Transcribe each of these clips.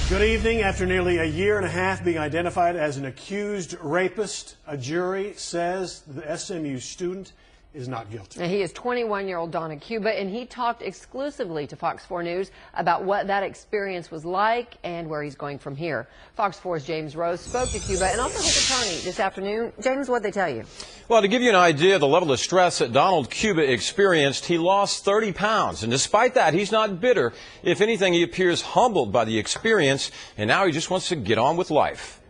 Good evening. After nearly a year and a half being identified as an accused rapist, a jury says the SMU student is not guilty. Now, he is 21-year-old Donna Cuba, and he talked exclusively to Fox 4 News about what that experience was like and where he's going from here. Fox 4's James Rose spoke to Cuba and also his attorney this afternoon. James, what'd they tell you? Well, to give you an idea of the level of stress that Donald Cuba experienced, he lost 30 pounds. And despite that, he's not bitter. If anything, he appears humbled by the experience, and now he just wants to get on with life.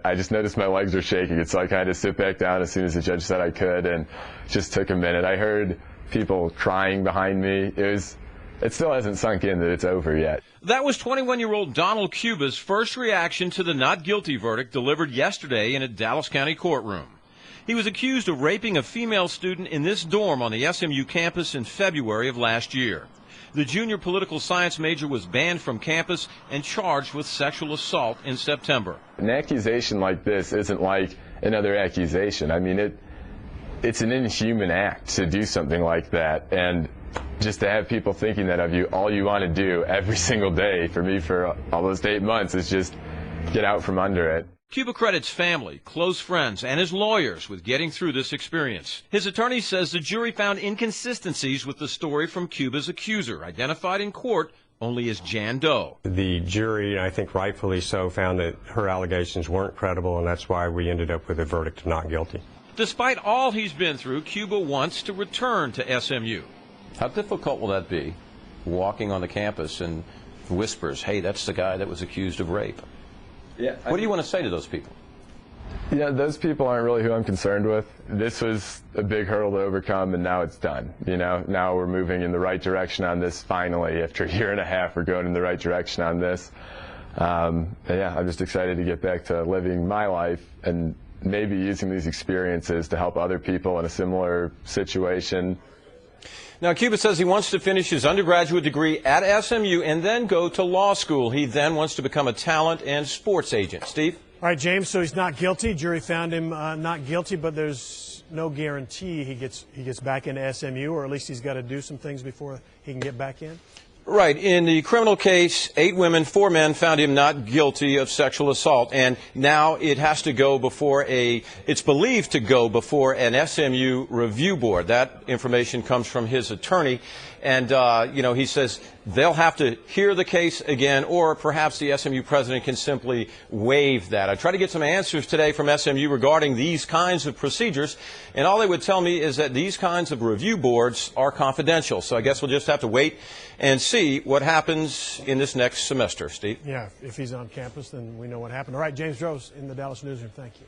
I just noticed my legs were shaking, and so I kind of sit back down as soon as the judge said I could, and it just took a minute. I heard people crying behind me. It still hasn't sunk in that it's over yet. That was 21-year-old Donald Cuba's first reaction to the not guilty verdict delivered yesterday in a Dallas County courtroom. He was accused of raping a female student in this dorm on the SMU campus in February of last year. The junior political science major was banned from campus and charged with sexual assault in September. An accusation like this isn't like another accusation. I mean, it's an inhuman act to do something like that. And just to have people thinking that of you, all you want to do every single day, for me for almost 8 months, is just get out from under it. Cuba credits family, close friends, and his lawyers with getting through this experience. His attorney says the jury found inconsistencies with the story from Cuba's accuser, identified in court only as Jan Doe. The jury, I think rightfully so, found that her allegations weren't credible, and that's why we ended up with a verdict of not guilty. Despite all he's been through, Cuba wants to return to SMU. How difficult will that be, walking on the campus and whispers, hey, that's the guy that was accused of rape? Yeah, what do you want to say to those people? Yeah, those people aren't really who I'm concerned with. This was a big hurdle to overcome, and now it's done. You know, now we're moving in the right direction on this finally. After a year and a half, we're going in the right direction on this. Yeah, I'm just excited to get back to living my life and maybe using these experiences to help other people in a similar situation. Now, Cuba says he wants to finish his undergraduate degree at SMU and then go to law school. He then wants to become a talent and sports agent. Steve? All right, James, so he's not guilty. Jury found him not guilty, but there's no guarantee he gets back into SMU, or at least he's got to do some things before he can get back in. Right. In the criminal case, 8 women, 4 men found him not guilty of sexual assault. And now it has to go before it's believed to go before an SMU review board. That information comes from his attorney. And, he says they'll have to hear the case again, or perhaps the SMU president can simply waive that. I tried to get some answers today from SMU regarding these kinds of procedures, and all they would tell me is that these kinds of review boards are confidential. So I guess we'll just have to wait and see what happens in this next semester. Steve? Yeah, if he's on campus, then we know what happened. All right, James Rose in the Dallas Newsroom. Thank you.